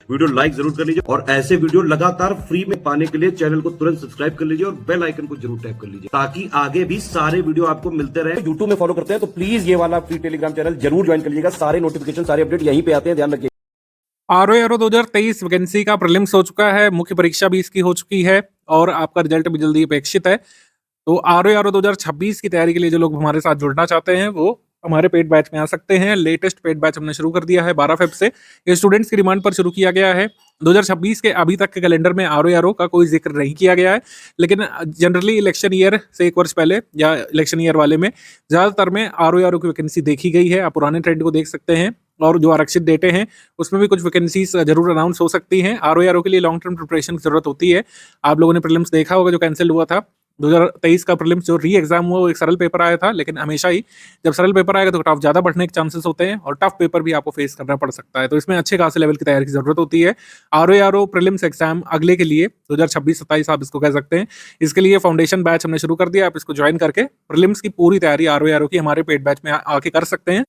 Video like जरूर कर लीजिए और ऐसे वीडियो लगातार फ्री में पाने के लिए चैनल को तुरंत सब्सक्राइब कर लीजिए और बेल आइकन को जरूर टैप कर लीजिए ताकि आगे भी सारे वीडियो आपको मिलते रहे। यूट्यूब में फॉलो करते हैं तो प्लीज ये वाला फ्री टेलीग्राम चैनल जरूर ज्वाइन कर लीजिएगा। सारे नोटिफिकेशन सारे अपडेट यहीं पे आते हैं, ध्यान रखिए। आरओ 2023 वैकेंसी का प्रीलिम्स हो चुका है, मुख्य परीक्षा भी इसकी हो चुकी है और आपका रिजल्ट भी जल्दी अपेक्षित है। तो आरओ 2026 की तैयारी के लिए जो लोग हमारे साथ जुड़ना चाहते हैं वो हमारे पेड बैच में आ सकते हैं। लेटेस्ट पेड बैच हमने शुरू कर दिया है 12 फेब से, ये स्टूडेंट्स की डिमांड पर शुरू किया गया है। 2026 के अभी तक के कैलेंडर में आरओ का कोई जिक्र नहीं किया गया है, लेकिन जनरली इलेक्शन ईयर से एक वर्ष पहले या इलेक्शन ईयर वाले में ज़्यादातर में आरओ की वैकेंसी देखी गई है। आप पुराने ट्रेंड को देख सकते हैं और जो आरक्षित डेटे हैं उसमें भी कुछ वैकेंसीज जरूर अनाउंस हो सकती हैं। आरओ के लिए लॉन्ग टर्म प्रिपरेशन की जरूरत होती है। आप लोगों ने प्रीलिम्स देखा होगा जो कैंसिल हुआ था 2023 का प्रीलिम्स, जो री एग्जाम हुआ वो एक सरल पेपर आया था, लेकिन हमेशा ही जब सरल पेपर आएगा तो टफ ज़्यादा बढ़ने के चांसेस होते हैं और टफ पेपर भी आपको फेस करना पड़ सकता है। तो इसमें अच्छे खासे लेवल की तैयारी की जरूरत होती है। आरओ प्रीलिम्स एग्जाम अगले के लिए 2026-27 आप इसको कह सकते हैं, इसके लिए फाउंडेशन बैच हमने शुरू कर दिया। आप इसको ज्वाइन करके प्रीलिम्स की पूरी तैयारी आरओ की हमारे पेड बैच में आके कर सकते हैं।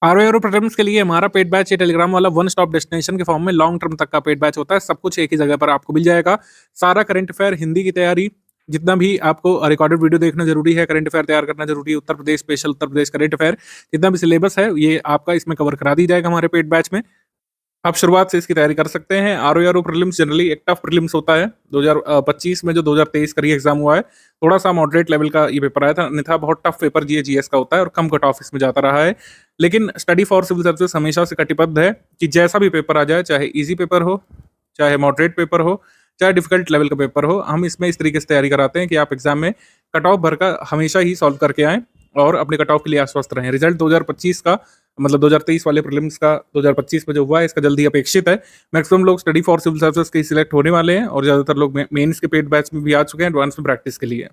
आरओ प्रीलिम्स के लिए हमारा पेड बैच ये टेलीग्राम वाला वन स्टॉप डेस्टिनेशन के फॉर्म में लॉन्ग टर्म तक का पेड बैच होता है। सब कुछ एक ही जगह पर आपको मिल जाएगा। सारा करंट अफेयर, हिंदी की तैयारी, जितना भी आपको रिकॉर्डेड वीडियो देखना जरूरी है, करंट अफेयर तैयार करना जरूरी है, Uttar Pradesh special, Uttar Pradesh current affair, जितना भी सिलेबस है ये आपका इसमें कवर करा दी जाएगा हमारे पेड बैच में। आप शुरुआत से इसकी तैयारी कर सकते हैं। आरओ प्रीलिम्स जनरली एक टफ प्रीलिम्स होता है। 2025 में जो 2023 का री एग्जाम हुआ है थोड़ा सा मॉडरेट लेवल का ये पेपर आया था, अन्यथा बहुत टफ पेपर जीएस का होता है और कम कट ऑफ इसमें जाता रहा है। लेकिन स्टडी फॉर सिविल सर्विसेज हमेशा से कटिबद्ध है कि जैसा भी पेपर आ जाए, चाहे ईजी पेपर हो, चाहे मॉडरेट पेपर हो, चाहे डिफिकल्ट लेवल का पेपर हो, हम इसमें इस तरीके से तैयारी कराते हैं कि आप एग्जाम में कट ऑफ भरकर हमेशा ही सॉल्व करके आएँ और अपने कट ऑफ के लिए आश्वस्त रहें। रिजल्ट 2025 का मतलब 2023 वाले प्रीलिम्स का 2025 में जो हुआ है इसका जल्दी अपेक्षित है। मैक्सिमम लोग स्टडी फॉर सिविल सर्विसेज के सिलेक्ट होने वाले हैं और ज़्यादातर लोग मेंस के पेड बैच में भी आ चुके हैं एडवांस में प्रैक्टिस के लिए।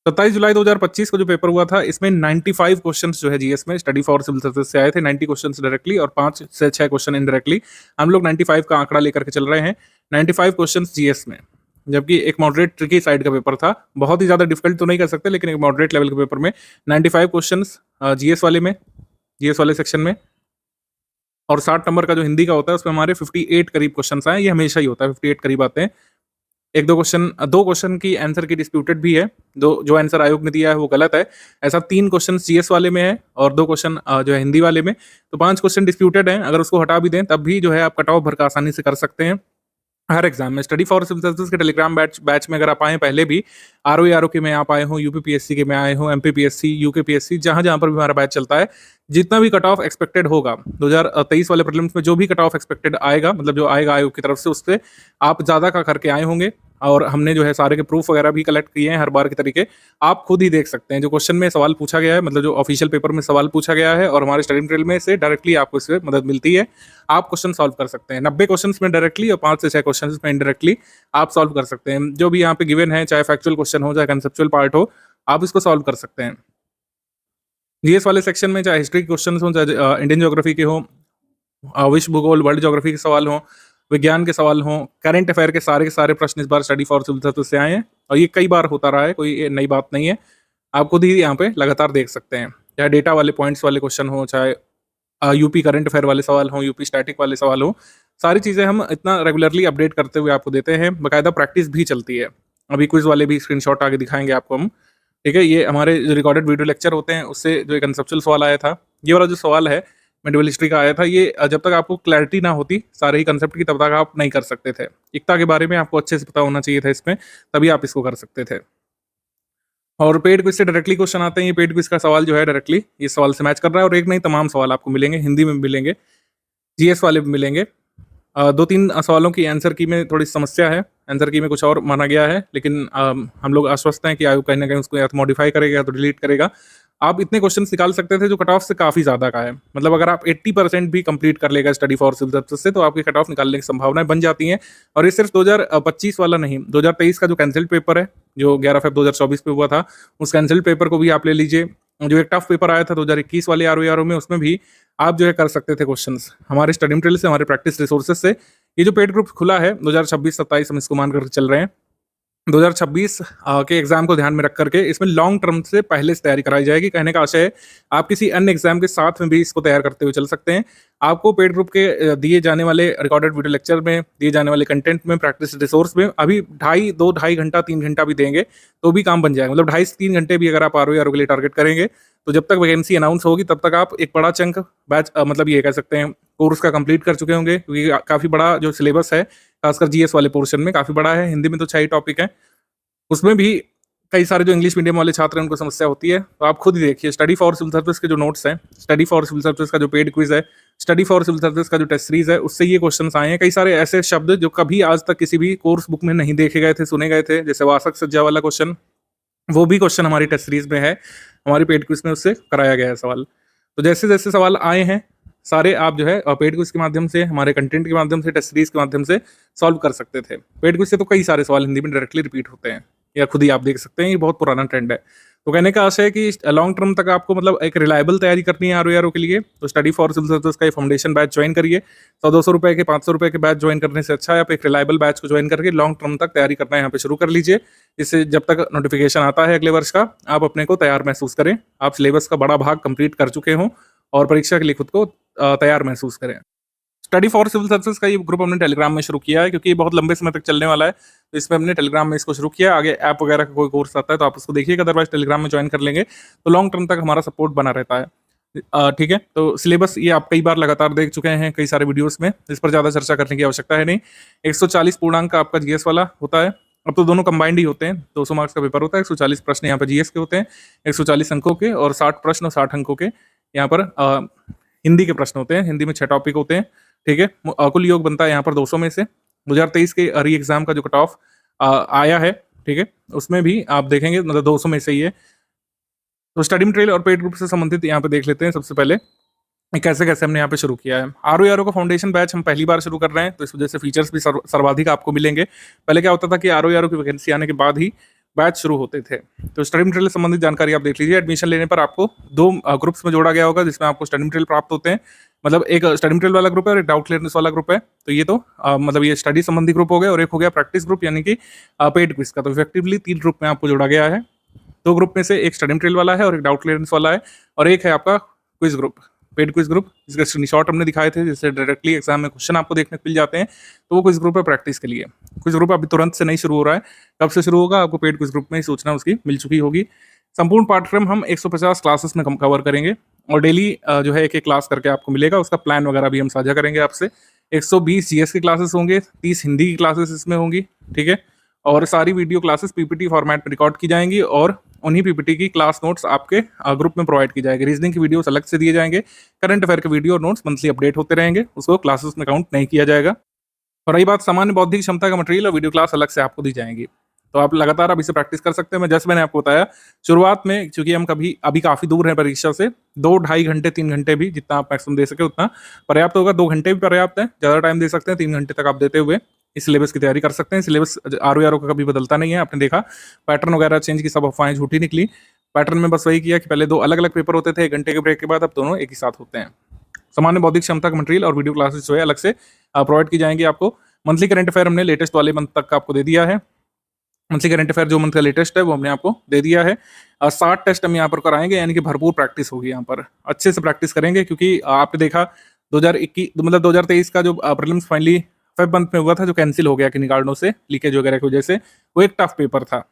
27 जुलाई 2025 को जो पेपर हुआ था इसमें 95 क्वेश्चंस जो है जीएस में स्टडी फॉर सिविल सर्विसेज से आए थे। 90 क्वेश्चंस डायरेक्टली और 5 से 6 क्वेश्चन इनडायरेक्टली। हम लोग 95 का आंकड़ा लेकर के चल रहे हैं। 95 क्वेश्चंस जीएस में, जबकि एक मॉडरेट ट्रिकी साइड का पेपर था। बहुत ही ज़्यादा डिफिकल्ट तो नहीं कर सकते, लेकिन एक मॉडरेट लेवल के पेपर में 95 क्वेश्चंस जीएस वाले में, जीएस वाले सेक्शन में, और 60 नंबर का जो हिंदी का होता है उसमें हमारे 58 करीब क्वेश्चंस आए। ये हमेशा ही होता है, 58 करीब आते हैं। एक दो क्वेश्चन की आंसर की डिस्प्यूटेड भी है, जो आंसर आयोग ने दिया है वो गलत है। ऐसा 3 क्वेश्चन जीएस वाले में है और 2 क्वेश्चन जो है हिंदी वाले में, तो 5 क्वेश्चन डिस्प्यूटेड हैं। अगर उसको हटा भी दें तब भी जो है आप कट ऑफ भर का आसानी से कर सकते हैं हर एग्जाम में। स्टडी फॉर सिविल सर्विसेज के टेलीग्राम बैच में अगर आप आए, पहले भी आरओ के में आप आए हो, यूपीपीएससी के में आए हो, एमपीपीएससी, यूकेपीएससी, जहां जहां पर भी हमारा बैच चलता है, जितना भी कट ऑफ एक्सपेक्टेड होगा 2023 वाले प्रीलिम्स में, जो भी कट ऑफ एक्सपेक्टेड आएगा, मतलब जो आएगा आयोग की तरफ से, उससे आप ज़्यादा का करके आए होंगे। और हमने जो है सारे के प्रूफ वगैरह भी कलेक्ट किए हैं हर बार के तरीके। आप खुद ही देख सकते हैं जो क्वेश्चन में सवाल पूछा गया है, मतलब जो ऑफिशियल पेपर में सवाल पूछा गया है, और हमारे स्टडी मटेरियल में से डायरेक्टली आपको इससे मदद मिलती है। आप क्वेश्चन सॉल्व कर सकते हैं 90 क्वेश्चन में डायरेक्टली और 5 से 6 क्वेश्चन में इनडायरेक्टली आप सॉल्व कर सकते हैं। जो भी यहाँ पे गिवन है, चाहे फैक्चुअल क्वेश्चन हो, चाहे कंसेप्चुअल पार्ट हो, आप इसको सॉल्व कर सकते हैं। जीएस वाले सेक्शन में चाहे हिस्ट्री के क्वेश्चन हो, चाहे इंडियन ज्योग्राफी के हो, विश्व भूगोल, वर्ल्ड ज्योग्राफी के सवाल हो, विज्ञान के सवाल हों, करंट अफेयर के सारे प्रश्न इस बार स्टडी फॉर सिविल सर्विसेज से आए हैं और ये कई बार होता रहा है, कोई ये नई बात नहीं है। आप खुद ही यहाँ पे लगातार देख सकते हैं, चाहे डेटा वाले पॉइंट्स वाले क्वेश्चन हो, चाहे यूपी करंट अफेयर वाले सवाल हों, यूपी स्टैटिक वाले सवाल हो, सारी चीज़ें हम इतना रेगुलरली अपडेट करते हुए आपको देते हैं। बाकायदा प्रैक्टिस भी चलती है। अभी क्विज वाले भी स्क्रीनशॉट आगे दिखाएंगे आपको हम, ठीक है। ये हमारे जो रिकॉर्डेड वीडियो लेक्चर होते हैं उससे जो एक कंसेप्चुअल सवाल आया था, ये वाला जो सवाल है मेडिवल हिस्ट्री का आया था, ये जब तक आपको क्लैरिटी ना होती सारे ही कंसेप्ट की, तब तक आप नहीं कर सकते थे। एकता के बारे में आपको अच्छे से पता होना चाहिए था इसमें, तभी आप इसको कर सकते थे। और पेड क्विज से डायरेक्टली क्वेश्चन आते हैं। ये पेड क्विज का सवाल जो है डायरेक्टली इस सवाल से मैच कर रहा है, और एक नहीं तमाम सवाल आपको मिलेंगे, हिंदी में भी मिलेंगे, जीएस वाले भी मिलेंगे। 2-3 सवालों की आंसर की में थोड़ी समस्या है, आंसर की में कुछ और माना गया है, लेकिन हम लोग आश्वस्त हैं कि आयोग कहीं ना कहीं उसको या तो मॉडिफाई करेगा या तो डिलीट करेगा। आप इतने क्वेश्चन निकाल सकते थे जो कट ऑफ से काफ़ी ज़्यादा का है। मतलब अगर आप 80% भी कंप्लीट कर लेगा स्टडी फॉर सिविल सर्विसेज से, तो आपकी कट ऑफ निकालने की संभावनाएं बन जाती हैं। और ये सिर्फ 2025 वाला नहीं, 2023 का जो कैंसिल्ड पेपर है, जो 11 फेब 2024 पे हुआ था, उस कैंसिल्ड पेपर को भी आप ले लीजिए। जो एक टफ पेपर आया था 2021 वाले आरओ में, उसमें भी आप जो है कर सकते थे क्वेश्चंस हमारे स्टडी मटेरियल से, हमारे प्रैक्टिस रिसोर्सेज से। ये जो पेड ग्रुप खुला है 2026-27 हम इसको मान कर चल रहे हैं, 2026 के एग्जाम को ध्यान में रख करके इसमें लॉन्ग टर्म से पहले से तैयारी कराई जाएगी। कहने का आशय है आप किसी अन्य एग्जाम के साथ में भी इसको तैयार करते हुए चल सकते हैं। आपको पेड ग्रुप के दिए जाने वाले रिकॉर्डेड वीडियो लेक्चर में, दिए जाने वाले कंटेंट में, प्रैक्टिस रिसोर्स में अभी 2.5 घंटा 3 घंटा भी देंगे तो भी काम बन जाएगा। मतलब 2.5 से 3 घंटे भी अगर आप आरओ के लिए टारगेट करेंगे तो जब तक वैकेंसी अनाउंस होगी तब तक आप एक बड़ा चंक बैच मतलब ये कह सकते हैं कोर्स का कंप्लीट कर चुके होंगे, क्योंकि काफ़ी बड़ा जो सिलेबस है खासकर जीएस वाले पोर्शन में काफ़ी बड़ा है। हिंदी में तो 6 ही टॉपिक है, उसमें भी कई सारे जो इंग्लिश मीडियम वाले छात्र हैं उनको समस्या होती है। तो आप खुद ही देखिए, स्टडी फॉर सिविल सर्विस के जो नोट्स हैं, स्टडी फॉर सिविल सर्विस का जो पेड क्विज है, स्टडी फॉर सिविल सर्विस का जो टेस्ट सीरीज है, उससे ये क्वेश्चंस आए हैं। कई सारे ऐसे शब्द जो कभी आज तक किसी भी कोर्स बुक में नहीं देखे गए थे, सुने गए थे, जैसे वासक सज्जा वाला क्वेश्चन, वो भी क्वेश्चन हमारी टेस्ट सीरीज में है, हमारी पेड क्विज में उससे कराया गया है सवाल। तो जैसे जैसे सवाल आए हैं सारे आप जो है पेड क्विज के माध्यम से, हमारे कंटेंट के माध्यम से, टेस्ट सीरीज के माध्यम से सॉल्व कर सकते थे। पेड क्विज से तो कई सारे सवाल हिंदी में डायरेक्टली रिपीट होते हैं, या खुद ही आप देख सकते हैं, ये बहुत पुराना ट्रेंड है। तो कहने का आशय है कि लॉन्ग टर्म तक आपको मतलब एक रिलायबल तैयारी करनी है आरओ के लिए, तो स्टडी फॉर सिविल सर्विस का ये फाउंडेशन बैच ज्वाइन करिए। 100-200 रुपए के, 500 रुपए के बैच ज्वाइन करने से अच्छा है आप एक रिलायबल बैच को ज्वाइन करके लॉन्ग टर्म तक तैयारी करना यहाँ पे शुरू कर लीजिए। इससे जब तक नोटिफिकेशन आता है अगले वर्ष का, आप अपने को तैयार महसूस करें, आप सिलेबस का बड़ा भाग कंप्लीट कर चुके हों और परीक्षा के लिए खुद को तैयार महसूस करें। स्टडी फॉर सिविल सर्विसेज का ये ग्रुप हमने टेलीग्राम में शुरू किया है, क्योंकि ये बहुत लंबे समय तक चलने वाला है, तो इसमें हमने टेलीग्राम में इसको शुरू किया। आगे ऐप वगैरह का कोई कोर्स आता है तो आप उसको देखिएगा, अदरवाइज टेलीग्राम में ज्वाइन कर लेंगे तो लॉन्ग टर्म तक हमारा सपोर्ट बना रहता है। ठीक है, तो सिलेबस ये आप कई बार लगातार देख चुके हैं कई सारे वीडियोस में, इस पर ज़्यादा चर्चा करने की आवश्यकता है नहीं। 140 पूर्णांक का आपका जीएस वाला होता है, अब तो दोनों कंबाइंड ही होते हैं, 200 मार्क्स का पेपर होता है। 140 प्रश्न यहाँ पर जीएस के होते हैं, 140 अंकों के, और 60 प्रश्न और 60 अंकों के यहाँ पर हिंदी के प्रश्न होते हैं। हिंदी में 6 टॉपिक होते हैं। ठीक है, कुल योग बनता है यहाँ पर 200 में से। 2023 के री एग्जाम का जो कट ऑफ आया है, ठीक है, उसमें भी आप देखेंगे मतलब 200 में से ही है। तो स्टडी मटेरियल और पेड ग्रुप से संबंधित यहाँ पे देख लेते हैं सबसे पहले कैसे कैसे हमने यहाँ पे शुरू किया है। आरओ का फाउंडेशन बैच हम पहली बार शुरू कर रहे हैं, तो इस वजह से फीचर्स भी सर्वाधिक आपको मिलेंगे। पहले क्या होता था कि आरओ की वैकेंसी आने के बाद ही बैच शुरू होते थे। तो स्टडी मटेरियल संबंधित जानकारी आप देख लीजिए। एडमिशन लेने पर आपको 2 ग्रुप्स में जोड़ा गया होगा, जिसमें आपको स्टडी मटेरियल प्राप्त होते हैं। मतलब एक स्टडी मटेरियल वाला ग्रुप है और एक डाउट क्लियरेंस वाला ग्रुप है। तो ये तो मतलब ये स्टडी संबंधी ग्रुप हो गया, और एक हो गया प्रैक्टिस ग्रुप यानी कि पेड क्विज का। तो इफेक्टिवली 3 ग्रुप में आपको जोड़ा गया है। 2 ग्रुप में से एक स्टडी मटेरियल वाला है और एक डाउट क्लियरेंस वाला है, और एक है आपका quiz group, paid quiz group, जिसका स्क्रीनशॉट हमने दिखाए थे, जिससे डायरेक्टली एग्जाम में क्वेश्चन आपको देखने को मिल जाते हैं। तो वो क्विज ग्रुप है प्रैक्टिस के लिए। क्विज ग्रुप अभी तुरंत से नहीं शुरू हो रहा है, कब से शुरू होगा आपको पेड क्विज ग्रुप में ही सूचना उसकी मिल चुकी होगी। संपूर्ण पाठ्यक्रम हम 150 क्लासेस में कवर करेंगे, और डेली जो है एक क्लास करके आपको मिलेगा। उसका प्लान वगैरह भी हम साझा करेंगे आपसे। 120 जीएस की क्लासेस होंगे, 30 हिंदी की क्लासेस इसमें होंगी। ठीक है, और सारी वीडियो क्लासेस पीपीटी फॉर्मेट में रिकॉर्ड की जाएंगी, और उन्हीं पीपीटी की क्लास नोट्स आपके ग्रुप में प्रोवाइड की जाएगी। रीजनिंग की वीडियोस अलग से दिए जाएंगे, करंट अफेयर के वीडियो और नोट्स मंथली अपडेट होते रहेंगे, उसको क्लासेस में काउंट नहीं किया जाएगा। और रही बात सामान्य बौद्धिक क्षमता का मटेरियल और वीडियो क्लास अलग से आपको दी जाएंगी, तो आप लगातार अभी से प्रैक्टिस कर सकते हैं। जैसे मैंने आपको बताया शुरुआत में, क्योंकि हम अभी काफ़ी दूर हैं परीक्षा से, 2-2.5 घंटे 3 घंटे भी जितना आप मैक्सिमम दे सके उतना पर्याप्त होगा। 2 घंटे भी पर्याप्त है, ज़्यादा टाइम दे सकते हैं, 3 घंटे तक आप देते हुए इस सिलेबस की तैयारी कर सकते हैं। सिलेबस आरओ का कभी बदलता नहीं है, आपने देखा पैटर्न वगैरह चेंज की सब अफवाहें झूठी निकली। पैटर्न में बस वही किया कि पहले 2 अलग अलग पेपर होते थे 1 घंटे के ब्रेक के बाद, अब दोनों एक ही साथ होते हैं। सामान्य बौद्धिक क्षमता का मटेरियल और वीडियो क्लासेस जो है अलग से प्रोवाइड की जाएंगी आपको। मंथली करंट अफेयर हमने लेटेस्ट वाले मंथ तक का आपको दे दिया है। मंथली करंट अफेयर जो मंथ का लेटेस्ट है वो हमने आपको दे दिया है। 60 टेस्ट हम यहाँ पर कराएंगे, यानी कि भरपूर प्रैक्टिस होगी यहाँ पर, अच्छे से प्रैक्टिस करेंगे। क्योंकि आपने देखा 2021 मतलब 2023 का जो प्रीलिम्स फाइनली फेब मंथ में हुआ था, जो कैंसिल हो गया किन्हीं कारणों से, लीकेज वगैरह की वजह से, वो एक टफ पेपर था,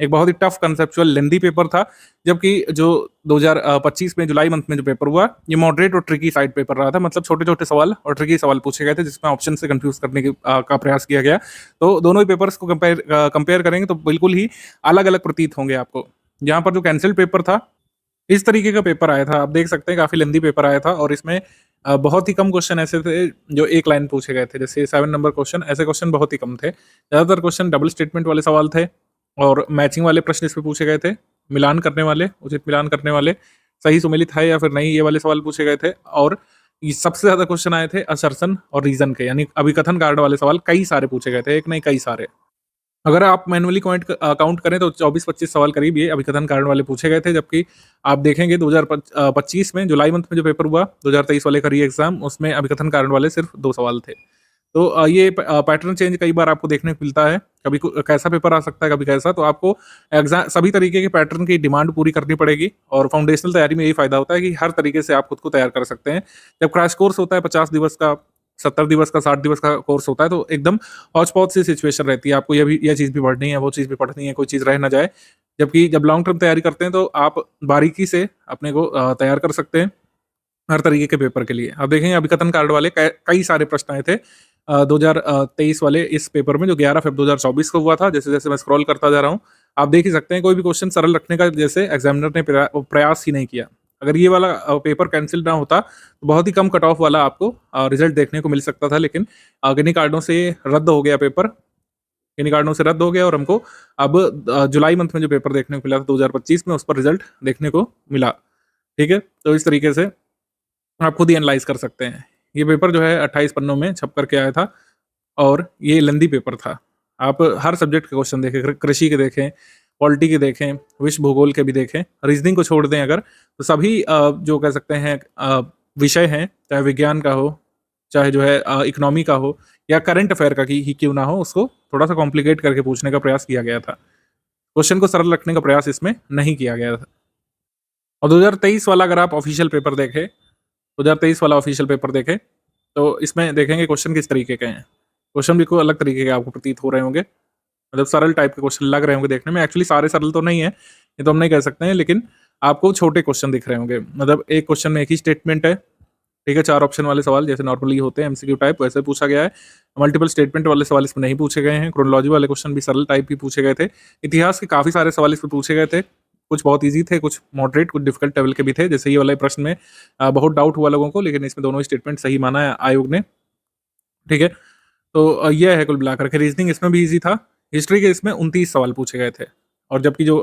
एक बहुत ही टफ कंसेप्चुअल लेंदी पेपर था। जबकि जो 2025 में जुलाई मंथ में जो पेपर हुआ, ये मॉडरेट और ट्रिकी साइड पेपर रहा था। मतलब छोटे छोटे सवाल और ट्रिकी सवाल पूछे गए थे, जिसमें ऑप्शन से कंफ्यूज करने का प्रयास किया गया। तो दोनों ही पेपर्स को कंपेयर करेंगे तो बिल्कुल ही अलग अलग प्रतीत होंगे आपको। यहाँ पर जो कैंसिल्ड पेपर था, इस तरीके का पेपर आया था, आप देख सकते हैं काफी लेंदी पेपर आया था, और इसमें बहुत ही कम क्वेश्चन ऐसे थे जो एक लाइन पूछे गए थे, जैसे 7 नंबर क्वेश्चन, ऐसे क्वेश्चन बहुत ही कम थे। ज्यादातर क्वेश्चन डबल स्टेटमेंट वाले सवाल थे, और मैचिंग वाले प्रश्न इसमें पूछे गए थे, मिलान करने वाले, उचित मिलान करने वाले, सही सुमेलित है या फिर नहीं, ये वाले सवाल पूछे गए थे। और ये सबसे ज्यादा क्वेश्चन आए थे असर्शन और रीजन के, यानी अभिकथन कारण वाले सवाल कई सारे पूछे गए थे, एक नहीं कई सारे। अगर आप मैनुअली काउंट करें तो 24-25 सवाल करीब ये अभिकथन कारण वाले पूछे गए थे। जबकि आप देखेंगे 2025 में जुलाई मंथ में जो पेपर हुआ 2023 वाले का री एग्जाम, उसमें अभिकथन कारण वाले सिर्फ 2 सवाल थे। तो ये पैटर्न चेंज कई बार आपको देखने को मिलता है, कभी कैसा पेपर आ सकता है, कभी कैसा। तो आपको एग्जाम सभी तरीके के पैटर्न की डिमांड पूरी करनी पड़ेगी, और फाउंडेशनल तैयारी में यही फायदा होता है कि हर तरीके से आप खुद को तैयार कर सकते हैं। जब क्रैश कोर्स होता है 50 दिवस का, 70 दिवस का, 60 दिवस का कोर्स होता है, तो एकदम हौच पौच सी सिचुएशन रहती है। आपको यह चीज़ भी पढ़नी है, वो चीज़ भी पढ़नी है, कोई चीज़ रह ना जाए। जबकि जब लॉन्ग टर्म तैयारी करते हैं तो आप बारीकी से अपने को तैयार कर सकते हैं हर तरीके के पेपर के लिए। आप देखेंगे अभिकथन कार्ड वाले कई सारे प्रश्न आए थे 2023 वाले इस पेपर में, जो 11 फ़रवरी 2024 को हुआ था। जैसे-जैसे मैं स्क्रॉल करता जा रहा हूँ, आप देख ही सकते हैं कोई भी क्वेश्चन सरल रखने का जैसे एग्जामिनर ने प्रयास ही नहीं किया। अगर ये वाला पेपर कैंसल ना होता, तो बहुत ही कम कट ऑफ वाला आपको रिजल्ट देखने को मिल सकता था। लेकिन किन्हीं कारणों से ये रद्द हो गया पेपर, किन्हीं कारणों से रद्द हो गया, और हमको अब जुलाई मंथ में जो पेपर देखने को मिला था 2025 में, उस पर रिजल्ट देखने को मिला। ठीक है? तो इस तरीके से आप खुद ही एनालाइज़ कर सकते हैं। ये पेपर जो है 28 पन्नों में छप कर के आया था, और ये लेंदी पेपर था। आप हर सब्जेक्ट के क्वेश्चन देखें, कृषि के देखें, पॉलिटी के देखें, विश्व भूगोल के भी देखें, रीज़निंग को छोड़ दें अगर, तो सभी जो कह सकते हैं विषय हैं, चाहे विज्ञान का हो, चाहे जो है इकोनॉमी का हो, या करंट अफेयर का ही क्यों ना हो, उसको थोड़ा-सा कॉम्प्लिकेट करके पूछने का प्रयास किया गया था। क्वेश्चन को सरल रखने का प्रयास इसमें नहीं किया गया था। और 2023 वाला अगर आप ऑफिशियल पेपर देखें, 2023 वाला ऑफिशियल पेपर देखें, तो इसमें देखेंगे क्वेश्चन किस तरीके के हैं। क्वेश्चन बिल्कुल अलग तरीके के आपको प्रतीत हो रहे होंगे, मतलब सरल टाइप के क्वेश्चन लग रहे होंगे देखने में। एक्चुअली सारे सरल तो नहीं है, ये तो हम नहीं कह सकते हैं, लेकिन आपको छोटे क्वेश्चन दिख रहे होंगे। मतलब एक क्वेश्चन में एक ही स्टेटमेंट है, ठीक है, 4 ऑप्शन वाले सवाल जैसे नॉर्मली होते हैं एमसीक्यू टाइप, वैसे पूछा गया है। मल्टीपल स्टेटमेंट वाले सवाल इसमें नहीं पूछे गए हैं। क्रोनोलॉजी वाले क्वेश्चन भी सरल टाइप ही पूछे गए थे। इतिहास के काफ़ी सारे सवाल इसमें पूछे गए थे। कुछ बहुत ईज़ी थे, कुछ मॉडरेट, कुछ डिफिकल्ट लेवल के भी थे। जैसे ये वाले प्रश्न में बहुत डाउट हुआ लोगों को, लेकिन इसमें दोनों स्टेटमेंट सही माना है आयोग ने। ठीक है? तो ये है कुल मिलाकर के। रीजनिंग इसमें भी ईज़ी था। हिस्ट्री के इसमें 29 सवाल पूछे गए थे, और जबकि जो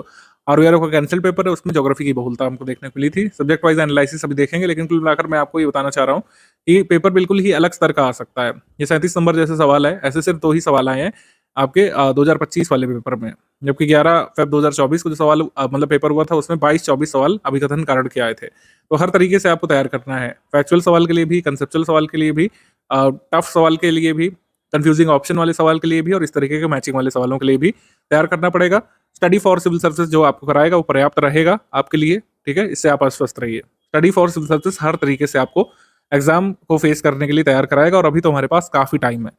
आरओआरओ का कैंसल पेपर है उसमें ज्योग्राफी की बहुलता हमको देखने को मिली थी। सब्जेक्ट वाइज एनालिसिस अभी देखेंगे, लेकिन कुल मिलाकर मैं आपको ये बताना चाह रहा हूँ कि पेपर बिल्कुल ही अलग स्तर का आ सकता है। ये 37 नंबर जैसे सवाल है, ऐसे सिर्फ 2 ही सवाल आए हैं आपके 2025 वाले पेपर में। जबकि 11 फ़रवरी 2024 को जो सवाल मतलब पेपर हुआ था, उसमें 22-24 सवाल अभिकथन कारण के आए थे। तो हर तरीके से आपको तैयार करना है। फैक्चुअल सवाल के लिए भी, कंसेप्चुअल सवाल के लिए भी, टफ सवाल के लिए भी, कंफ्यूजिंग ऑप्शन वाले सवाल के लिए भी, और इस तरीके के मैचिंग वाले सवालों के लिए भी तैयार करना पड़ेगा। स्टडी फॉर सिविल सर्विसेज जो आपको कराएगा वो पर्याप्त रहेगा आपके लिए, ठीक है? इससे आप आश्वस्त रहिए। स्टडी फॉर सिविल सर्विसेज हर तरीके से आपको एग्जाम को फेस करने के लिए तैयार कराएगा, और अभी तो हमारे पास काफ़ी टाइम है।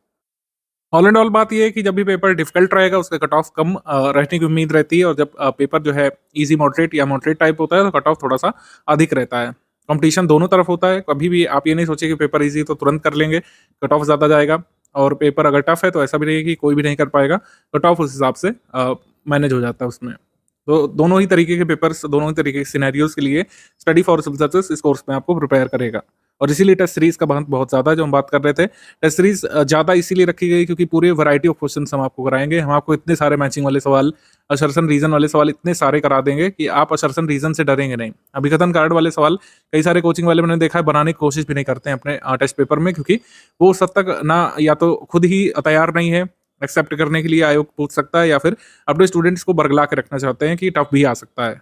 ऑल एंड ऑल बात ये है कि जब भी पेपर डिफिकल्ट रहेगा उसका कट ऑफ कम रहने की उम्मीद रहती है, और जब पेपर जो है इजी मॉडरेट या मॉडरेट टाइप होता है तो कट ऑफ थोड़ा सा अधिक रहता है। कंपटीशन दोनों तरफ होता है, कभी भी आप ये नहीं सोचिए कि पेपर इजी तो तुरंत कर लेंगे, कट ऑफ ज़्यादा जाएगा। और पेपर अगर टफ है तो ऐसा भी नहीं है कि कोई भी नहीं कर पाएगा, कट ऑफ उस हिसाब से मैनेज हो जाता है उसमें। तो दोनों ही तरीके के पेपर्स, दोनों ही तरीके के सिनेरियोज के लिए स्टडी फॉर सिविल सर्विसेज इस कोर्स में आपको प्रिपेयर करेगा। और इसीलिए टेस्ट सीरीज का बहुत ज़्यादा है, जो हम बात कर रहे थे। टेस्ट सीरीज ज़्यादा इसीलिए रखी गई क्योंकि पूरे वैरायटी ऑफ क्वेश्चंस हम आपको कराएंगे। हम आपको इतने सारे मैचिंग वाले सवाल, असर्शन रीजन वाले सवाल इतने सारे करा देंगे कि आप असर्शन रीजन से डरेंगे नहीं। अभिकथन कार्ड वाले सवाल कई सारे कोचिंग वाले मैंने देखा है बनाने की कोशिश भी नहीं करते हैं अपने टेस्ट पेपर में, क्योंकि वो उस हद तक ना या तो खुद ही तैयार नहीं है एक्सेप्ट करने के लिए, आयोग पूछ सकता है, या फिर अपने स्टूडेंट्स को बरगला के रखना चाहते हैं कि टफ भी आ सकता है।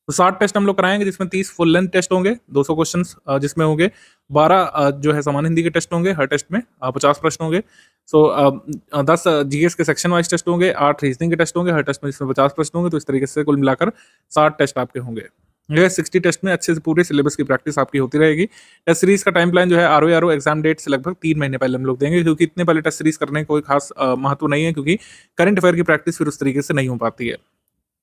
तो 60 टेस्ट हम लोग कराएंगे, जिसमें 30 फुल लेंथ टेस्ट होंगे, 200 क्वेश्चंस जिसमें होंगे, 12 जो है सामान्य हिंदी के टेस्ट होंगे, हर टेस्ट में 50 प्रश्न होंगे। सो 10 जीएस के सेक्शन वाइज टेस्ट होंगे, 8 रीजनिंग के टेस्ट होंगे, हर टेस्ट में जिसमें 50 प्रश्न होंगे। तो इस तरीके से कुल मिलाकर 60 टेस्ट आपके होंगे। ये 60 टेस्ट में अच्छे से पूरे सिलेबस की प्रैक्टिस आपकी होती रहेगी। टेस्ट सीरीज का टाइम प्लान जो है आरओआरओ एग्जाम डेट से लगभग 3 महीने पहले हम लोग देंगे, क्योंकि इतने पहले टेस्ट सीरीज करने का कोई खास महत्व नहीं है, क्योंकि करंट अफेयर की प्रैक्टिस फिर उस तरीके से नहीं हो पाती है।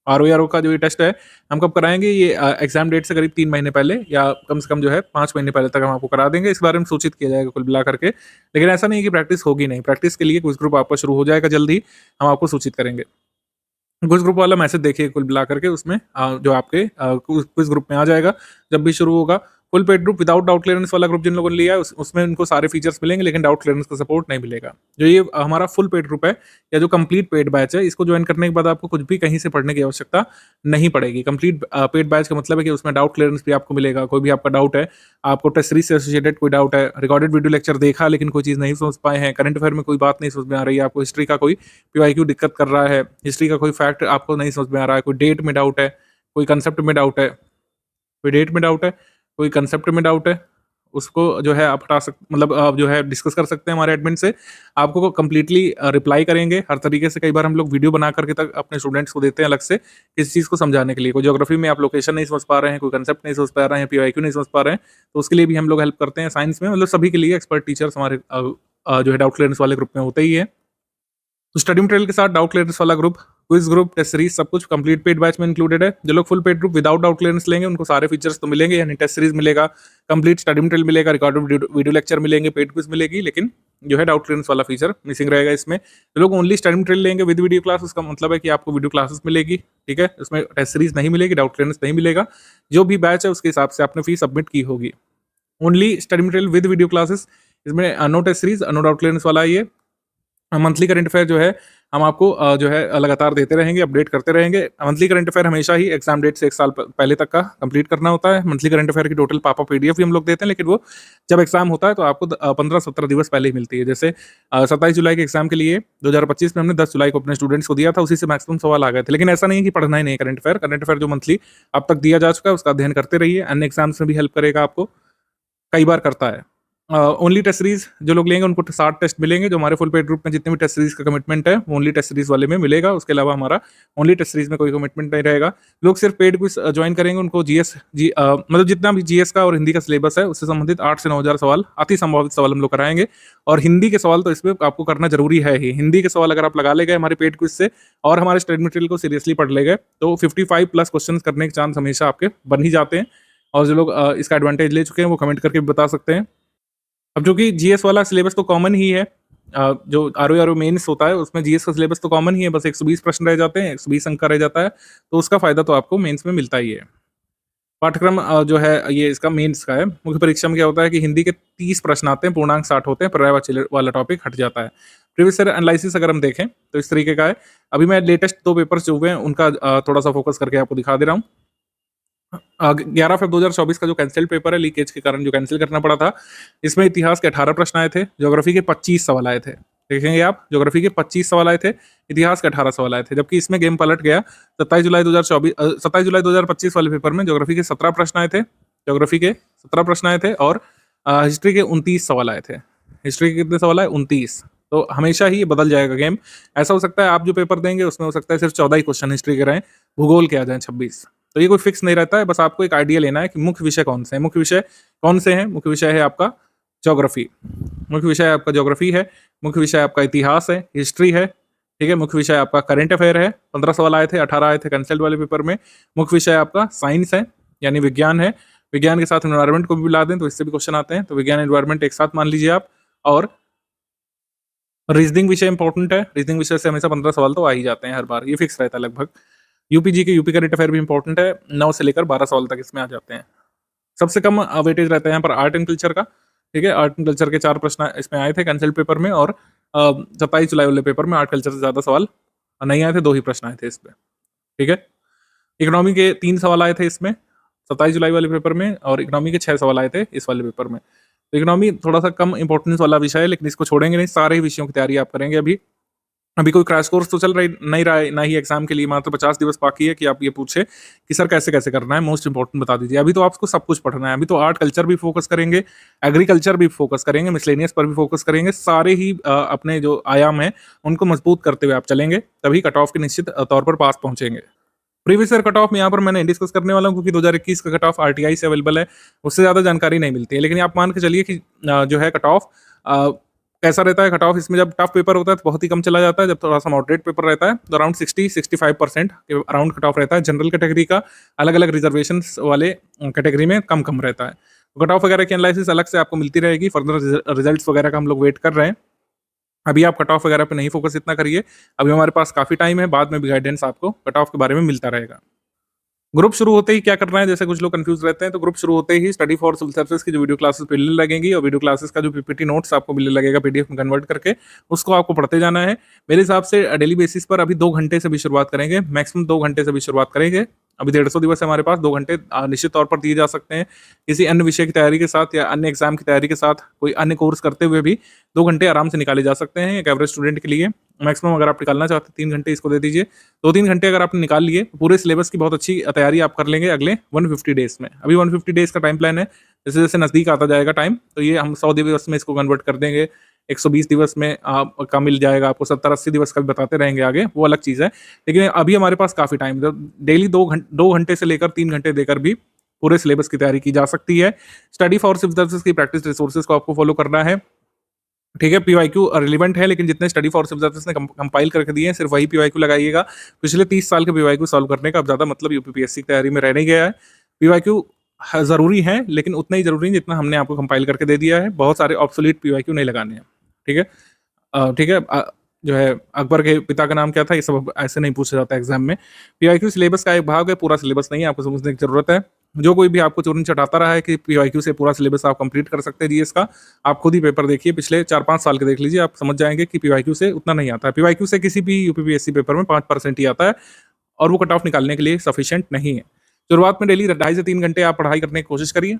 आरओआरओ का जो ये टेस्ट है हम कब कराएंगे, ये एग्जाम डेट से करीब 3 महीने पहले, या कम से कम जो है 5 महीने पहले तक हम आपको करा देंगे। इस बारे में सूचित किया जाएगा कुल मिला करके। लेकिन ऐसा नहीं है कि प्रैक्टिस होगी नहीं, प्रैक्टिस के लिए क्विज ग्रुप आपका शुरू हो जाएगा जल्द ही, हम आपको सूचित करेंगे। क्विज ग्रुप वाला मैसेज देखिए कुल मिला करके, उसमें जो आपके क्विज ग्रुप में आ जाएगा जब भी शुरू होगा। Full paid group without doubt clearance वाला ग्रुप जिन लोगों ने लिया है उसमें उनको सारे फीचर्स मिलेंगे, लेकिन डाउट क्लियरेंस का सपोर्ट नहीं मिलेगा। जो ये हमारा फुल पेड ग्रुप है या जो कंप्लीट पेड बैच है, इसको ज्वाइन करने के बाद आपको कुछ भी कहीं से पढ़ने की आवश्यकता नहीं पड़ेगी। कंप्लीट पेड बैच का मतलब है कि उसमें डाउट क्लियरेंस भी आपको मिलेगा। कोई भी आपका डाउट है, आपको टेस्ट सीरीज से एसोसिएटेड कोई डाउट है, रिकॉर्डेड वीडियो लेक्चर देखा लेकिन कोई चीज़ नहीं समझ पाए हैं, करंट अफेयर में कोई बात नहीं समझ में आ रही है, आपको हिस्ट्री का कोई पीवाईक्यू दिक्कत कर रहा है, हिस्ट्री का कोई फैक्ट आपको नहीं समझ में आ रहा है, कोई डेट में डाउट है, कोई कंसेप्ट में डाउट है, कोई डेट में डाउट है, कोई कंसेप्ट में डाउट है, उसको जो है आप हटा मतलब जो है डिस्कस कर सकते हैं हमारे एडमिन से। आपको कंप्लीटली रिप्लाई करेंगे हर तरीके से। कई बार हम लोग वीडियो बना करके तक अपने स्टूडेंट्स को देते हैं अलग से इस चीज़ को समझाने के लिए। कोई ज्योग्राफी में आप लोकेशन नहीं समझ पा रहे हैं, कोई कंसेप्ट नहीं समझ पा रहे हैं, पीवाईक्यू नहीं समझ पा रहे हैं, तो उसके लिए भी हम लोग हेल्प करते हैं। साइंस में मतलब सभी के लिए एक्सपर्ट टीचर्स हमारे जो है डाउट क्लियरेंस वाले ग्रुप में होते ही है। तो स्टडी मटेरियल के साथ डाउट क्लियरेंस वाला group, quiz group, test series सब कुछ कंप्लीट पेड बैच में इंक्लूडेड है। जो लोग full paid group without doubt clearance लेंगे उनको सारे फीचर्स तो मिलेंगे, यानी टेस्ट सीरीज मिलेगा, कंप्लीट स्टडी मटेरियल मिलेगा, रिकॉर्डेड वीडियो लेक्चर मिलेंगे, पेड क्विज मिलेगी, लेकिन जो है डाउट क्लियरेंस वाला फीचर मिसिंग रहेगा इसमें। जो लोग ओनली स्टडी मटेरियल लेंगे विद वीडियो क्लास, उसका मतलब है कि आपको वीडियो क्लासेस मिलेगी, ठीक है, उसमें टेस्ट सीरीज नहीं मिलेगी, डाउट क्लियरेंस नहीं मिलेगा। जो भी बैच है उसके हिसाब से आपने फीस सबमिट की होगी। Only study material with video classes, इसमें no test series, no doubt clearance वाला ये। मंथली करंट अफेयर जो है हम आपको जो है लगातार देते रहेंगे, अपडेट करते रहेंगे। मंथली करंट अफेयर हमेशा ही एग्जाम डेट से 1 साल पहले तक का कंप्लीट करना होता है। मंथली करंट अफेयर की टोटल पापा पीडीएफ भी हम लोग देते हैं, लेकिन वो जब एग्जाम होता है तो आपको 15-17 दिवस पहले ही मिलती है। जैसे 27 जुलाई के एग्जाम के लिए 2025 में हमने 10 जुलाई को अपने स्टूडेंट्स को दिया था, उसी से मैक्सिमम सवाल आ गए थे। लेकिन ऐसा नहीं है कि पढ़ना ही नहीं करंट अफेयर जो मंथली अब तक दिया जा चुका है उसका अध्ययन करते रहिए। अन्य एग्जाम्स में भी हेल्प करेगा आपको, कई बार करता है। ओनली टेस्ट सीरीज जो लोग लेंगे उनको 60 टेस्ट मिलेंगे। जो हमारे फुल पेड ग्रुप में जितने भी टेस्ट सीरीज का कमिटमेंट है वो ओनली टेस्ट सीरीज वाले में मिलेगा। उसके अलावा हमारा ओनली टेस्ट सीरीज में कोई कमिटमेंट नहीं रहेगा। लोग सिर्फ पेड क्विज ज्वाइन करेंगे, उनको मतलब जितना भी जीएस का और हिंदी का सिलेबस है उससे संबंधित 8 से 9,000 सवाल, अति संभावित सवाल हम लोग कराएंगे। और हिंदी के सवाल तो इसमें आपको करना जरूरी है ही। हिंदी के सवाल अगर आप लगा ले गए हमारे पेड क्विज से और हमारे स्टडी मटेरियल को सीरियसली पढ़ ले गए तो 55+ क्वेश्चन करने के चांस हमेशा आपके बन ही जाते हैं। और जो लोग इसका एडवांटेज ले चुके हैं वो कमेंट करके भी बता सकते हैं। अब जो कि जीएस वाला सिलेबस तो कॉमन ही है, जो आरओ मेंस होता है उसमें जीएस का सिलेबस तो कॉमन ही है, बस 120 प्रश्न रह जाते हैं, 120 अंक का रह जाता है, तो उसका फायदा तो आपको मेंस में मिलता ही है। पाठ्यक्रम जो है ये इसका मेंस का है। मुख्य परीक्षा में क्या होता है कि हिंदी के 30 प्रश्न आते हैं, पूर्णांक 60 होते हैं, पर्यायवाची वाला टॉपिक हट जाता है। प्रीवियस ईयर एनालिसिस अगर हम देखें तो इस तरीके का है। अभी मैं लेटेस्ट 2 पेपर्स जो हुए हैं उनका थोड़ा सा फोकस करके आपको दिखा दे रहा हूँ। 11 फरवरी 2024 का जो कैंसिल्ड पेपर है लीकेज के कारण जो कैंसिल करना पड़ा था, इसमें इतिहास के 18 प्रश्न आए थे, ज्योग्राफी के 25 सवाल आए थे। देखेंगे आप, ज्योग्राफी के 25 सवाल आए थे, इतिहास के 18 सवाल आए थे। जबकि इसमें गेम पलट गया। 27 जुलाई 2025 वाले पेपर में ज्योग्राफी के 17 प्रश्न आए थे, और हिस्ट्री के 29 सवाल आए थे। हिस्ट्री के कितने सवाल आए? 29। तो हमेशा ही ये बदल जाएगा गेम। ऐसा हो सकता है आप जो पेपर देंगे उसमें हो सकता है सिर्फ 14 ही क्वेश्चन हिस्ट्री के रहें, भूगोल के आ जाए 26। तो ये कोई फिक्स नहीं रहता है, बस आपको एक आइडिया लेना है कि मुख्य विषय कौन से हैं। मुख्य विषय है आपका ज्योग्राफी, मुख्य विषय आपका ज्योग्राफी है, मुख्य विषय आपका इतिहास है, हिस्ट्री है, ठीक है, मुख्य विषय आपका करंट अफेयर है। 15 सवाल आए थे, 18 आए थे कैंसिल्ड वाले पेपर में। मुख्य विषय आपका साइंस है, यानी विज्ञान है। विज्ञान के साथ एनवायरमेंट को भी मिला दें तो इससे भी क्वेश्चन आते हैं, तो विज्ञान एनवायरमेंट एक साथ मान लीजिए आप। और रीजनिंग विषय इंपॉर्टेंट है, रीजनिंग विषय से हमेशा 15 सवाल तो आ ही जाते हैं हर बार, ये फिक्स रहता है लगभग। यूपी करंट अफेयर भी इंपॉर्टेंट है, 9 से लेकर 12 सवाल तक इसमें आ जाते हैं। सबसे कम वेटेज रहता है यहाँ पर आर्ट एंड कल्चर का, ठीक है। आर्ट एंड कल्चर के 4 प्रश्न इसमें आए थे कैंसिल्ड पेपर में, और 27 जुलाई वाले पेपर में आर्ट कल्चर से ज्यादा सवाल नहीं आए थे, 2 ही प्रश्न आए थे इसमें, ठीक है। इकोनॉमी के 3 सवाल आए थे इसमें 27 जुलाई वाले पेपर में, और इकोनॉमी के 6 सवाल आए थे इस वाले पेपर में। तो इकोनॉमी थोड़ा सा कम इंपॉर्टेंस वाला विषय है, लेकिन इसको छोड़ेंगे नहीं, सारे ही विषयों की तैयारी आप करेंगे। अभी कोई क्रैश कोर्स तो चल नहीं रहा है, ना ही एग्जाम के लिए मात्र 50 दिवस बाकी है कि आप ये पूछे कि सर कैसे कैसे करना है, मोस्ट इंपॉर्टेंट बता दीजिए। अभी तो आपको सब कुछ पढ़ना है। अभी तो आर्ट कल्चर भी फोकस करेंगे, एग्रीकल्चर भी फोकस करेंगे, मिसलेनियस पर भी फोकस करेंगे। सारे ही अपने जो आयाम है उनको मजबूत करते हुए आप चलेंगे, तभी कट ऑफ के निश्चित तौर पर पास पहुंचेंगे। प्रीवियस ईयर कट ऑफ में यहाँ पर मैंने डिस्कस करने वाला हूँ, क्योंकि 2021 का कट ऑफ आरटीआई से अवेलेबल है, उससे ज़्यादा जानकारी नहीं मिलती है। लेकिन आप मान के चलिए कि जो है कट ऑफ कैसा रहता है। कट ऑफ इसमें जब टफ पेपर होता है तो बहुत ही कम चला जाता है, जब थोड़ा सा मॉडरेट पेपर रहता है तो अराउंड 60-65% के अराउंड कट ऑफ रहता है। जनरल कैटेगरी का अलग अलग रिजर्वेशन वाले कैटेगरी में कम रहता है। कट ऑफ वगैरह की एनालिसिस अलग से आपको मिलती रहेगी। फर्दर रिजल्ट्स वगैरह का हम लोग वेट कर रहे हैं। अभी आप कट ऑफ वगैरह पे नहीं फोकस इतना करिए, अभी हमारे पास काफ़ी टाइम है, बाद में भी गाइडेंस आपको कट ऑफ के बारे में मिलता रहेगा। ग्रुप शुरू होते ही क्या करना है, जैसे कुछ लोग कंफ्यूज रहते हैं, तो ग्रुप शुरू होते ही स्टडी फॉर सिविल सर्विसेज की जो वीडियो क्लासेस मिलने लगेंगी, और वीडियो क्लासेस का जो पीपीटी नोट्स आपको मिलने लगेगा पीडीएफ में कन्वर्ट करके, उसको आपको पढ़ते जाना है। मेरे हिसाब से डेली बेसिस पर अभी 2 घंटे से भी शुरुआत करेंगे, मैक्सिमम 2 घंटे से भी शुरुआत करेंगे। अभी 150 दिवस है हमारे पास, 2 घंटे निश्चित तौर पर दिए जा सकते हैं। किसी अन्य विषय की तैयारी के साथ या अन्य एग्जाम की तैयारी के साथ कोई अन्य कोर्स करते हुए भी 2 घंटे आराम से निकाले जा सकते हैं एक एवरेज स्टूडेंट के लिए। मैक्सिमम अगर आप निकालना चाहते हैं 3 घंटे इसको दे दीजिए। 2-3 घंटे अगर आपने निकाल लिए तो पूरे सिलेबस की बहुत अच्छी तैयारी आप कर लेंगे अगले 150 डेज़ में। अभी 150 डेज़ का टाइम प्लान है, जैसे-जैसे नज़दीक आता जाएगा टाइम तो ये हम 100 दिवस में इसको कन्वर्ट कर देंगे, 120 दिवस में का मिल जाएगा आपको, 70-80 दिवस का भी बताते रहेंगे आगे, वो अलग चीज़ है। लेकिन अभी हमारे पास काफ़ी टाइम है, डेली 2 घंटे से लेकर 3 घंटे देकर भी पूरे सिलेबस की तैयारी की जा सकती है। स्टडी फॉर सिविल सर्विसेज की प्रैक्टिस रिसोर्सेज को आपको फॉलो करना है। ठीक है, पीवाईक्यू रिलेवेंट है, लेकिन जितने स्टडी फॉर सिविल सर्विसेज ने कंपाइल करके दिए हैं सिर्फ वही पीवाईक्यू लगाइएगा। पिछले 30 साल के पीवाईक्यू सॉल्व करने का अब ज़्यादा मतलब यूपीपीएससी की तैयारी में रह नहीं गया है। पीवाईक्यू ज़रूरी है, लेकिन उतना ही ज़रूरी नहीं जितना हमने आपको कंपाइल करके दे दिया है। बहुत सारे ऑब्सोलीट पीवाईक्यू नहीं लगाने हैं। ठीक है, ठीक है, जो है अकबर के पिता का नाम क्या था, ये सब ऐसे नहीं पूछा जाता एग्जाम में। पीवाईक्यू सिलेबस का एक भाग है, पूरा सिलेबस नहीं है, आपको समझने की जरूरत है। जो कोई भी आपको चोरी चटाता रहा है कि पीवाईक्यू से पूरा सिलेबस आप कंप्लीट कर सकते हैं जीएस का, आप खुद ही पेपर देखिए, पिछले 4-5 साल के देख लीजिए, आप समझ जाएंगे कि पीवाईक्यू से उतना नहीं आता है। पीवाईक्यू से किसी भी यूपीपीएससी पेपर में 5% ही आता है और वो कट ऑफ निकालने के लिए सफिशिएंट नहीं है। शुरुआत में डेली 2.5 से 3 घंटे आप पढ़ाई करने की कोशिश करिए।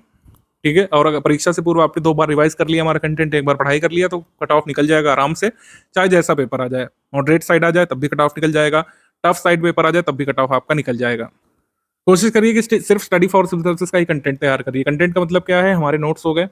ठीक है, और अगर परीक्षा से पूर्व आपने 2 बार रिवाइज कर लिया हमारा कंटेंट, एक बार पढ़ाई कर लिया तो कट ऑफ निकल जाएगा आराम से, चाहे जैसा पेपर आ जाए। मॉडरेट साइड आ जाए तब भी कट ऑफ निकल जाएगा, टफ साइड पेपर आ जाए तब भी कट ऑफ आपका निकल जाएगा। कोशिश करिए कि सिर्फ स्टडी फॉर सिविल सर्विसेज का ही कंटेंट तैयार करिए। कंटेंट का मतलब क्या है, हमारे नोट्स हो गए,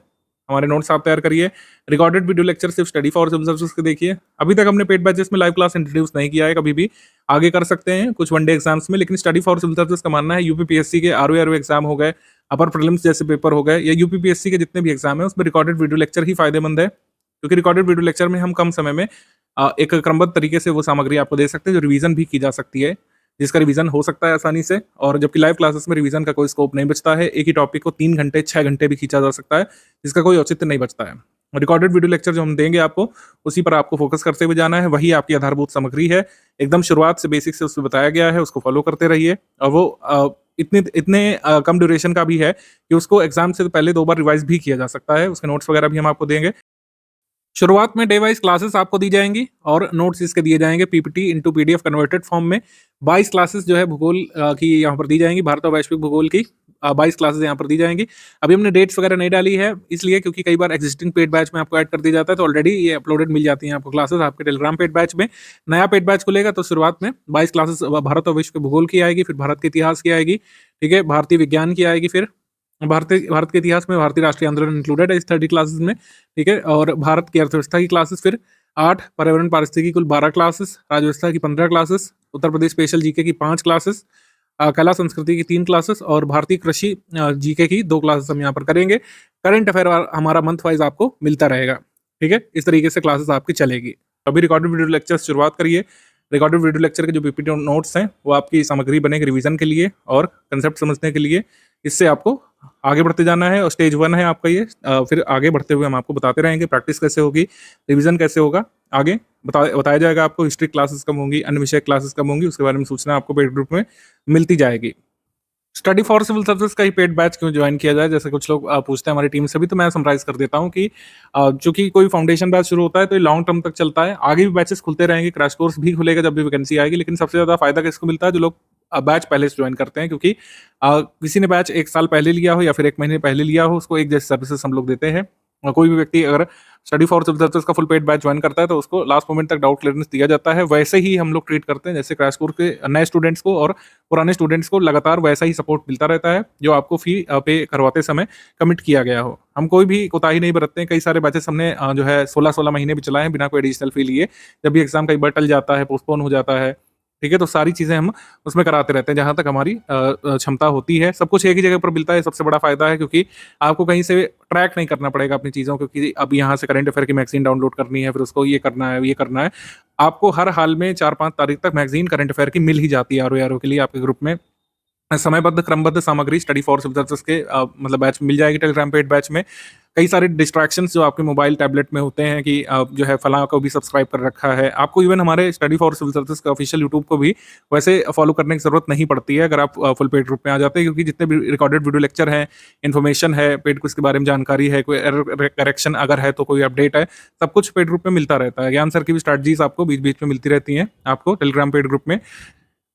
हमारे नोट्स आप तैयार करिए। रिकॉर्डेड वीडियो लेक्चर सिर्फ स्टडी फॉर सिविल सर्विसेज के देखिए। अभी तक हमने पेड बैचेस में लाइव क्लास इंट्रोड्यूस नहीं किया है, कभी भी आगे कर सकते हैं कुछ वनडे एग्जाम्स में, लेकिन स्टडी फॉर सिविल सर्विसेज का मानना है यूपीपीएससी के आरओ एग्जाम हो गए, अपर प्रीलिम्स जैसे पेपर हो गए, या यूपीपीएससी के जितने भी एग्जाम है उसमें रिकॉर्डेड वीडियो लेक्चर ही फायदेमंद है, क्योंकि रिकॉर्डेड वीडियो लेक्चर में हम कम समय में एक क्रमबद्ध तरीके से वो सामग्री आपको दे सकते हैं जो रिवीजन भी की जा सकती है, जिसका रिवीजन हो सकता है आसानी से। और जबकि लाइव क्लासेस में रिवीजन का कोई स्कोप नहीं बचता है, एक ही टॉपिक को 3 घंटे 6 घंटे भी खींचा जा सकता है, जिसका कोई औचित्य नहीं बचता है। रिकॉर्डेड वीडियो लेक्चर जो हम देंगे आपको, उसी पर आपको फोकस करते हुए जाना है, वही आपकी आधारभूत सामग्री है, एकदम शुरुआत से बेसिक से उसमें बताया गया है, उसको फॉलो करते रहिए। और वो इतने कम ड्यूरेशन का भी है कि उसको एग्जाम से पहले 2 बार रिवाइज भी किया जा सकता है, उसके नोट्स वगैरह भी हम आपको देंगे। शुरुआत में डे वाइज क्लासेस आपको दी जाएंगी और नोट्स इसके दिए जाएंगे PPT into PDF converted form में। 22 क्लासेस जो है भूगोल की यहाँ पर दी जाएंगी, भारत और वैश्विक भूगोल की 22 क्लासेस यहाँ पर दी जाएंगी। अभी हमने डेट्स वगैरह नहीं डाली है, इसलिए क्योंकि कई बार एग्जिस्टिंग पेड बैच में आपको ऐड कर दिया जाता है, तो ऑलरेडी ये अपलोडेड मिल जाती हैं आपको क्लासेस आपके टेलीग्राम पेड बैच में। नया पेड बैच खुलेगा तो शुरुआत में 22 क्लासेस भारत और विश्व के भूगोल की आएगी, फिर भारत के इतिहास की आएगी, ठीक है, भारतीय विज्ञान की आएगी, फिर भारत के इतिहास में भारतीय राष्ट्रीय आंदोलन इंक्लूडेड है इस 30 क्लासेस में, ठीक है, और भारत की अर्थव्यवस्था की क्लासेस फिर 8, पर्यावरण पारिस्थितिकी कुल 12 क्लासेस, राज्यव्यवस्था की 15 classes, Uttar Pradesh special GK की 5 क्लासेस, कला संस्कृति की 3 क्लासेस और भारतीय कृषि जीके की 2 क्लासेस हम यहाँ पर करेंगे। करंट अफेयर हमारा मंथ वाइज आपको मिलता रहेगा, ठीक है, इस तरीके से क्लासेस आपकी चलेगी। अभी रिकॉर्डेड वीडियो लेक्चर शुरुआत करिए। रिकॉर्डेड वीडियो लेक्चर के जो पीपीटी नोट्स हैं वो आपकी सामग्री बनेगी रिवीजन के लिए और कंसेप्ट समझने के लिए। इससे आपको आगे बढ़ते जाना है और स्टेज 1 है आपका ये। फिर आगे बढ़ते हुए हम आपको बताते रहेंगे प्रैक्टिस कैसे होगी, रिवीजन कैसे होगा, आगे बताया जाएगा आपको। हिस्ट्री क्लासेस कब होंगी, अन्य विषय क्लासेस कब होंगी, उसके बारे में सूचना आपको पेड ग्रुप में मिलती जाएगी। स्टडी फॉर सिविल सर्विसेज का ही पेड बैच क्यों ज्वाइन किया जाए, जैसे कुछ लोग पूछते हैं हमारी टीम से भी, तो मैं समराइज कर देता हूँ कि चूंकि कोई फाउंडेशन बैच शुरू होता है तो ये लॉन्ग टर्म तक चलता है, आगे भी बैचेस खुलते रहेंगे, क्रैश कोर्स भी खुलेगा जब भी वैकेंसी आएगी, लेकिन सबसे ज्यादा फायदा किसको मिलता है, जो लोग बैच पहले से ज्वाइन करते हैं, क्योंकि किसी ने बैच 1 साल पहले लिया हो या फिर 1 महीने पहले लिया हो, उसको एक जैसी सर्विसेज हम लोग देते हैं। कोई भी व्यक्ति अगर स्टडी फॉर सिविल सर्विसेज का फुल पेड बैच ज्वाइन करता है तो उसको लास्ट मोमेंट तक डाउट क्लियरेंस दिया जाता है। वैसे ही हम लोग ट्रीट करते हैं जैसे क्रैश कोर्स के नए स्टूडेंट्स को, और पुराने स्टूडेंट्स को लगातार वैसा ही सपोर्ट मिलता रहता है जो आपको फी पे करवाते समय कमिट किया गया हो। हम कोई भी कोताही नहीं बरतते हैं। कई सारे बैचेस हमने जो है 16-16 महीने भी चलाए हैं बिना कोई एडिशनल फी लिए। जब भी एग्जाम कई बार टल जाता है, पोस्टपोन हो जाता है, ठीक है, तो सारी चीजें हम उसमें कराते रहते हैं जहां तक हमारी क्षमता होती है। सब कुछ एक ही जगह पर मिलता है, सबसे बड़ा फायदा है, क्योंकि आपको कहीं से ट्रैक नहीं करना पड़ेगा अपनी चीज़ों को, क्योंकि अब यहाँ से करंट अफेयर की मैगजीन डाउनलोड करनी है, फिर उसको ये करना है, ये करना है। आपको हर हाल में 4-5 तारीख तक मैगजीन करंट अफेयर की मिल ही जाती है आरओ के लिए आपके ग्रुप में। समयबद्ध क्रमबद्ध सामग्री स्टडी फॉर सिविल सर्विसेज के मतलब बैच मिल जाएगी टेलीग्राम पेड बैच में। कई सारे डिस्ट्रैक्शंस जो आपके मोबाइल टैबलेट में होते हैं कि जो है फलां को भी सब्सक्राइब कर रखा है, आपको इवन हमारे स्टडी फॉर सिविल सर्विसेज का ऑफिशियल यूट्यूब को भी वैसे फॉलो करने की जरूरत नहीं पड़ती है अगर आप फुल पेड ग्रुप में आ जाते हैं, क्योंकि जितने भी रिकॉर्डेड वीडियो लेक्चर हैं, इन्फॉर्मेशन है, पेड क्विज के बारे में जानकारी है, कोई एरर करेक्शन अगर है तो कोई अपडेट है, सब कुछ पेड ग्रुप में मिलता रहता है। ज्ञान सर की भी स्ट्रैटेजीज आपको बीच बीच में मिलती रहती हैं आपको टेलीग्राम पेड ग्रुप में,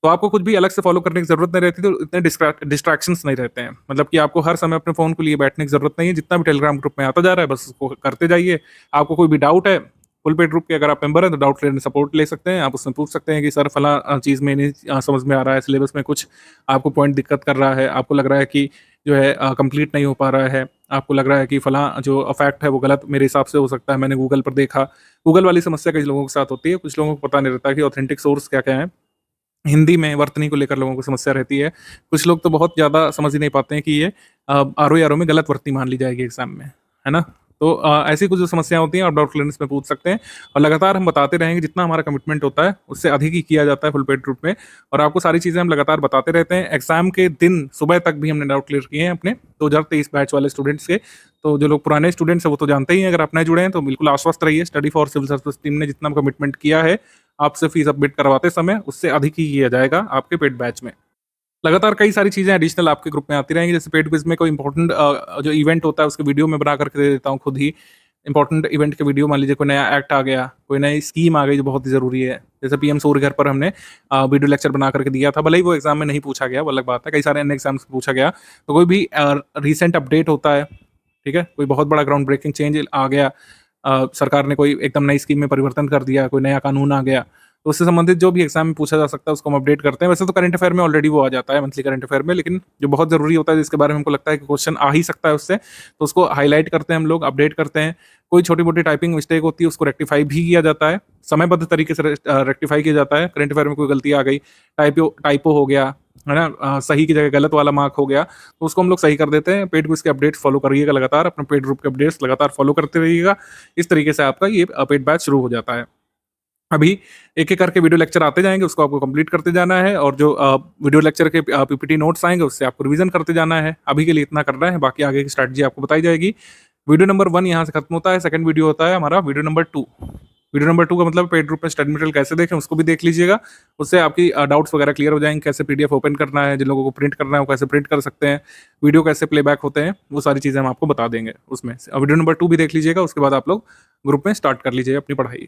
तो आपको कुछ भी अलग से फॉलो करने की जरूरत नहीं रहती, तो इतने डिस्ट्रैक्शंस नहीं रहते हैं। मतलब कि आपको हर समय अपने फोन को लिए बैठने की जरूरत नहीं है, जितना भी टेलीग्राम ग्रुप में आता जा रहा है बस उसको करते जाइए। आपको कोई भी डाउट है फुल पेड ग्रुप के अगर आप मेंबर हैं तो डाउट क्लियर सपोर्ट ले सकते हैं। आप उसमें पूछ सकते हैं कि सर फला चीज़ में नहीं समझ में आ रहा है, सिलेबस में कुछ आपको पॉइंट दिक्कत कर रहा है, आपको लग रहा है कि जो है कंप्लीट नहीं हो पा रहा है, आपको लग रहा है कि फला जो फैक्ट है वो गलत मेरे हिसाब से हो सकता है, मैंने गूगल पर देखा। गूगल वाली समस्या कई लोगों के साथ होती है, कुछ लोगों को पता नहीं रहता कि ऑथेंटिक सोर्स क्या-क्या है। हिंदी में वर्तनी को लेकर लोगों को समस्या रहती है। कुछ लोग तो बहुत ज़्यादा समझ ही नहीं पाते हैं कि ये आरओ में गलत वर्तनी मान ली जाएगी एग्ज़ाम में, है ना? तो ऐसी कुछ जो समस्याएँ होती हैं आप डाउट क्लियरेंस में पूछ सकते हैं और लगातार हम बताते रहेंगे जितना हमारा कमिटमेंट होता है, उससे अधिक ही किया जाता है फुल पेड ग्रुप में और आपको सारी चीज़ें हम लगातार बताते रहते हैं। एग्ज़ाम के दिन सुबह तक भी हमने डाउट क्लियर किए हैं अपने 2023 बैच वाले स्टूडेंट्स के। तो जो लोग पुराने स्टूडेंट्स हैं वो तो जानते ही हैं, अगर आप नए जुड़े हैं तो बिल्कुल आश्वस्त रहिए, study for civil service team ने जितना कमिटमेंट किया है आपसे फीस सबमिट करवाते समय, उससे अधिक ही किया जाएगा आपके पेड बैच में। लगातार कई सारी चीज़ें एडिशनल आपके ग्रुप में आती रहेंगी, जैसे पेड क्विज़ में कोई इंपॉर्टेंट जो इवेंट होता है उसकी वीडियो मैं बना करके दे देता हूँ खुद ही। इंपॉर्टेंट इवेंट के वीडियो, मान लीजिए कोई नया एक्ट आ गया, कोई नई स्कीम आ गई जो बहुत ही ज़रूरी है। जैसे पीएम सूर्य घर पर हमने वीडियो लेक्चर बना करके दिया था, भले ही वो एग्ज़ाम में नहीं पूछा गया, वो अलग बात है, कई सारे अन्य एग्ज़ाम्स में पूछा गया। तो कोई भी रीसेंट अपडेट होता है, ठीक है? कोई बहुत बड़ा ग्राउंड ब्रेकिंग चेंज आ गया, सरकार ने कोई एकदम नई स्कीम में परिवर्तन कर दिया, कोई नया कानून आ गया, तो उससे संबंधित जो भी एग्जाम में पूछा जा सकता है उसको हम अपडेट करते हैं। वैसे तो करंट अफेयर में ऑलरेडी वो आ जाता है, मंथली करंट अफेयर में, लेकिन जो बहुत ज़रूरी होता है जिसके बारे में हमको लगता है कि क्वेश्चन आ ही सकता है उससे, तो उसको हाईलाइट करते हैं हम लोग, अपडेट करते हैं। कोई छोटी-मोटी टाइपिंग मिस्टेक होती है उसको रेक्टिफाई भी किया जाता है, समयबद्ध तरीके से रेक्टिफाई किया जाता है। करंट अफेयर में कोई गलती आ गई, टाइपो हो गया, है ना? सही की जगह गलत वाला मार्क हो गया, तो उसको हम लोग सही कर देते हैं। पेड क्विज़ के अपडेट्स फॉलो करिएगा लगातार, अपने पेड ग्रुप के अपडेट्स लगातार फॉलो करते रहिएगा। इस तरीके से आपका ये पेड बैच शुरू हो जाता है। अभी एक-एक करके वीडियो लेक्चर आते जाएँगे, उसको आपको कंप्लीट करते जाना है और जो वीडियो लेक्चर के पीपीटी नोट्स आएँगे, उससे आपको रिवीजन करते जाना है। अभी के लिए इतना करना है, बाकी आगे की स्ट्रैटेजी आपको बताई जाएगी। वीडियो नंबर 1 यहाँ से खत्म होता है, सेकंड वीडियो होता है हमारा वीडियो नंबर 2। वीडियो नंबर 2 का मतलब पेड ग्रुप में स्टडी मटेरियल कैसे देखें, उसको भी देख लीजिएगा। उससे आपकी डाउट्स वगैरह क्लियर हो जाएँगे, कैसे पीडीएफ ओपन करना है, जिन लोगों को प्रिंट करना है, वो कैसे प्रिंट कर सकते हैं, वीडियो कैसे प्लेबैक होते हैं, वो सारी चीज़ें हम आपको बता देंगे उसमें। वीडियो नंबर 2 भी देख लीजिएगा, उसके बाद आप लोग ग्रुप में स्टार्ट कर लीजिए अपनी पढ़ाई।